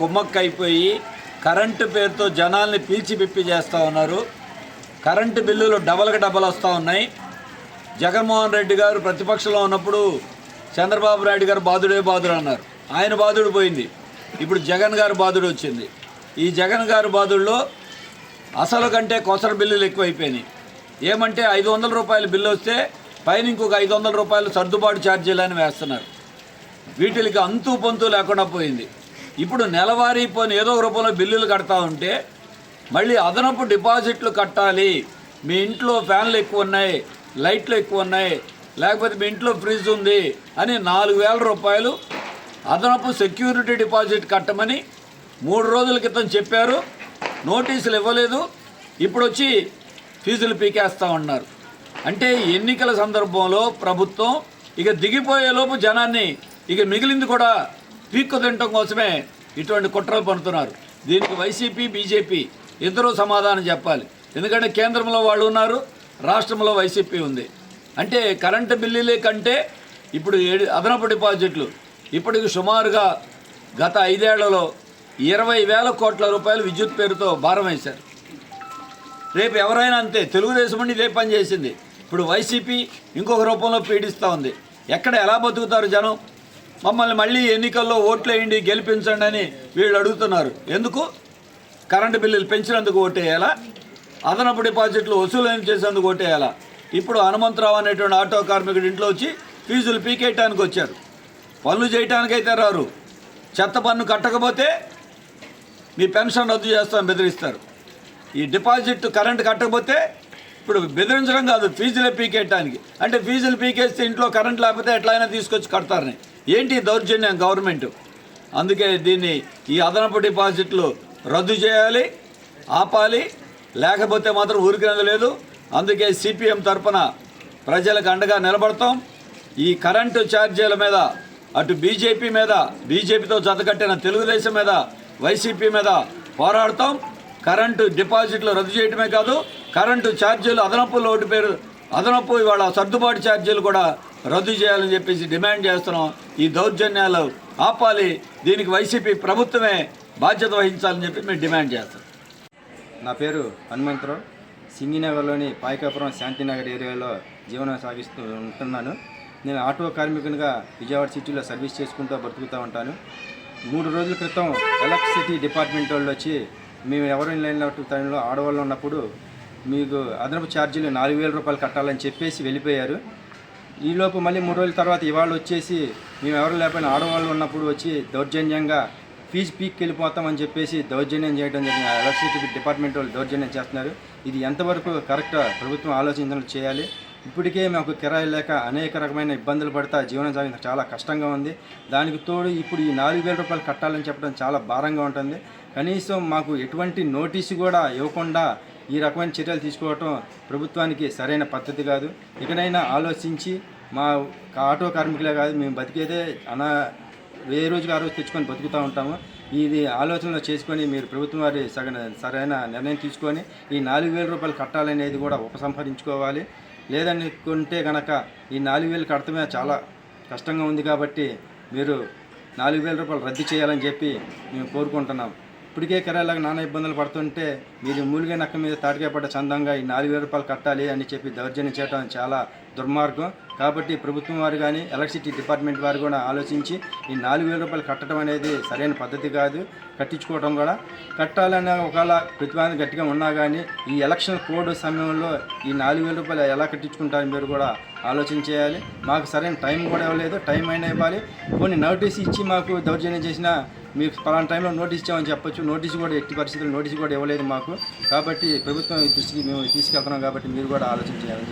కుమ్మక్కైపోయి current పేరుతో జనాల్ని పీల్చిపిప్పి చేస్తూ ఉన్నారు. కరెంటు బిల్లులు డబల్ వస్తూ ఉన్నాయి. జగన్మోహన్ రెడ్డి గారు ప్రతిపక్షంలో ఉన్నప్పుడు చంద్రబాబు నాయుడు గారు బాధుడు అన్నారు. ఆయన బాధుడు పోయింది. ఇప్పుడు జగన్ గారు బాధుడు వచ్చింది. ఈ జగన్ గారు బాధుల్లో అసలు కంటే కొసర బిల్లులు ఎక్కువైపోయినాయి. ఏమంటే 500 రూపాయల బిల్లు వస్తే పైన ఇంకొక 500 రూపాయలు సర్దుబాటు ఛార్జీలని వేస్తున్నారు. వీటికి అంతు పొంతు లేకుండా పోయింది. ఇప్పుడు నెలవారీ పోని ఏదో ఒక రూపంలో బిల్లులు కడతా ఉంటే మళ్ళీ అదనపు డిపాజిట్లు కట్టాలి. మీ ఇంట్లో ఫ్యాన్లు ఎక్కువ ఉన్నాయి, లైట్లు ఎక్కువ ఉన్నాయి, లేకపోతే మీ ఇంట్లో ఫ్రిడ్జ్ ఉంది అని 4000 రూపాయలు అదనపు సెక్యూరిటీ డిపాజిట్ కట్టమని 3 రోజుల క్రితం చెప్పారు. నోటీసులు ఇవ్వలేదు. ఇప్పుడు వచ్చి ఫీజులు పీకేస్తూ ఉన్నారు. అంటే ఎన్నికల సందర్భంలో ప్రభుత్వం ఇక దిగిపోయేలోపు జనాన్ని ఇక మిగిలింది కూడా పీక్కు తినటం కోసమే ఇటువంటి కుట్రలు పడుతున్నారు. దీనికి వైసీపీ బీజేపీ ఇద్దరూ సమాధానం చెప్పాలి. ఎందుకంటే కేంద్రంలో వాళ్ళు ఉన్నారు, రాష్ట్రంలో వైసీపీ ఉంది. అంటే కరెంటు బిల్లులే కంటే ఇప్పుడు అదనపు డిపాజిట్లు ఇప్పటికి సుమారుగా గత 5 ఏళ్లలో 20,000 కోట్ల రూపాయలు విద్యుత్ పేరుతో భారం వేశారు. రేపు ఎవరైనా అంతే. తెలుగుదేశం ఉండి ఇదే పని చేసింది. ఇప్పుడు వైసీపీ ఇంకొక రూపంలో పీడిస్తూ ఉంది. ఎక్కడ ఎలా బతుకుతారు జనం? మమ్మల్ని మళ్ళీ ఎన్నికల్లో ఓట్లు వేయండి, గెలిపించండి అని వీళ్ళు అడుగుతున్నారు. ఎందుకు? కరెంటు బిల్లులు పెంచినందుకు ఓటేయాలా? అదనపు డిపాజిట్లు వసూలు చేసేందుకు ఓటేయాలా? ఇప్పుడు హనుమంతరావు అనేటువంటి ఆటో కార్మికుడి ఇంట్లో వచ్చి ఫీజులు పీకేయటానికి వచ్చారు. పనులు చేయటానికైతే రారు. చెత్త పన్ను కట్టకపోతే మీ పెన్షన్ రద్దు చేస్తామని బెదిరిస్తారు. ఈ డిపాజిట్ కరెంటు కట్టకపోతే ఇప్పుడు బెదిరించడం కాదు, ఫీజులే పీకేయటానికి. అంటే ఫీజులు పీకేస్తే ఇంట్లో కరెంట్ లేకపోతే ఎట్లయినా తీసుకొచ్చి కడతారని. ఏంటి దౌర్జన్యం గవర్నమెంట్? అందుకే దీన్ని ఈ అదనపు డిపాజిట్లు రద్దు చేయాలి, ఆపాలి. లేకపోతే మాత్రం ఊరికినది లేదు. అందుకే సిపిఎం తరఫున ప్రజలకు అండగా నిలబడతాం. ఈ కరెంటు ఛార్జీల మీద అటు బీజేపీ మీద, బీజేపీతో జతకట్టిన తెలుగుదేశం మీద, వైసీపీ మీద పోరాడతాం. కరెంటు డిపాజిట్లు రద్దు చేయడమే కాదు, కరెంటు ఛార్జీలు అదనపు ఇవాళ సర్దుబాటు ఛార్జీలు కూడా రద్దు చేయాలని చెప్పేసి డిమాండ్ చేస్తున్నాం. ఈ దౌర్జన్యాలు ఆపాలి. దీనికి వైసీపీ ప్రభుత్వమే బాధ్యత వహించాలని చెప్పి మేము డిమాండ్ చేస్తాం. నా పేరు హనుమంతరావు. సింగినగర్లోని పాయకాపురం శాంతినగర్ ఏరియాలో జీవనం సాగిస్తూ ఉంటున్నాను. నేను ఆటో కార్మికునిగా విజయవాడ సిటీలో సర్వీస్ చేసుకుంటూ బతుకుతూ ఉంటాను. 3 రోజుల క్రితం ఎలక్ట్రిసిటీ డిపార్ట్మెంట్ వాళ్ళు వచ్చి మేము ఎవరైనా లైన్ టైంలో ఆడవాళ్ళు ఉన్నప్పుడు మీకు అదనపు ఛార్జీలు 4,000 రూపాయలు కట్టాలని చెప్పేసి వెళ్ళిపోయారు. ఈలోపు మళ్ళీ 3 రోజుల తర్వాత ఇవాళ వచ్చేసి మేము ఎవరు లేకపోయినా ఆడవాళ్ళు ఉన్నప్పుడు వచ్చి దౌర్జన్యంగా ఫీజు పీక్కి వెళ్ళిపోతామని చెప్పేసి దౌర్జన్యం చేయడం జరిగింది. ఎలక్ట్రిసిటీ డిపార్ట్మెంట్ వాళ్ళు దౌర్జన్యం చేస్తున్నారు. ఇది ఎంతవరకు కరెక్ట్? ప్రభుత్వం ఆలోచనలు చేయాలి. ఇప్పటికే మాకు కిరాయి లేక అనేక రకమైన ఇబ్బందులు పడతా జీవనం సాగించడం చాలా కష్టంగా ఉంది. దానికి తోడు ఇప్పుడు ఈ 4,000 రూపాయలు కట్టాలని చెప్పడం చాలా భారంగా ఉంటుంది. కనీసం మాకు ఎటువంటి నోటీసు కూడా ఇవ్వకుండా ఈ రకమైన చర్యలు తీసుకోవటం ప్రభుత్వానికి సరైన పద్ధతి కాదు. ఇకనైనా ఆలోచించి మా ఆటో కార్మికులే కాదు, మేము బతికేదే ఏ రోజుకి ఆ రోజు తెచ్చుకొని బతుకుతూ ఉంటాము. ఇది ఆలోచనలో చేసుకొని మీరు ప్రభుత్వం వారి సరైన నిర్ణయం తీసుకొని ఈ 4,000 రూపాయలు కట్టాలనేది కూడా ఉపసంహరించుకోవాలి. లేదనుకుంటే కనుక ఈ 4,000 కడతమే చాలా కష్టంగా ఉంది. కాబట్టి మీరు 4,000 రూపాయలు రద్దు చేయాలని చెప్పి మేము కోరుకుంటున్నాం. ఇప్పటికే కిరాయిలాగా నానా ఇబ్బందులు పడుతుంటే మీరు మూలిగే నక్క మీద తాటికాయ పడ్డ చందంగా ఈ 4,000 రూపాయలు కట్టాలి అని చెప్పి దౌర్జన్యం చేయడం చాలా దుర్మార్గం. కాబట్టి ప్రభుత్వం వారు కానీ ఎలక్ట్రిసిటీ డిపార్ట్మెంట్ వారు కూడా ఆలోచించి ఈ 4,000 రూపాయలు కట్టడం అనేది సరైన పద్ధతి కాదు. కట్టించుకోవడం కూడా కట్టాలనే ఒకవేళ ప్రతిపాదన గట్టిగా ఉన్నా కానీ ఈ ఎలక్షన్ కోడ్ సమయంలో ఈ 4,000 రూపాయలు ఎలా కట్టించుకుంటారో మీరు కూడా ఆలోచన చేయాలి. మాకు సరైన టైం కూడా ఇవ్వలేదు. టైం అయినా ఇవ్వాలి. కొన్ని నోటీస్ ఇచ్చి మాకు దౌర్జన్యం చేసినా మీకు పలానా టైంలో నోటీస్ ఇచ్చామని చెప్పొచ్చు. నోటీసు కూడా ఎట్టి పరిస్థితుల్లో నోటీసు కూడా ఇవ్వలేదు మాకు. కాబట్టి ప్రభుత్వం దృష్టికి మేము తీసుకెళ్తున్నాం. కాబట్టి మీరు కూడా ఆలోచన చేయాలని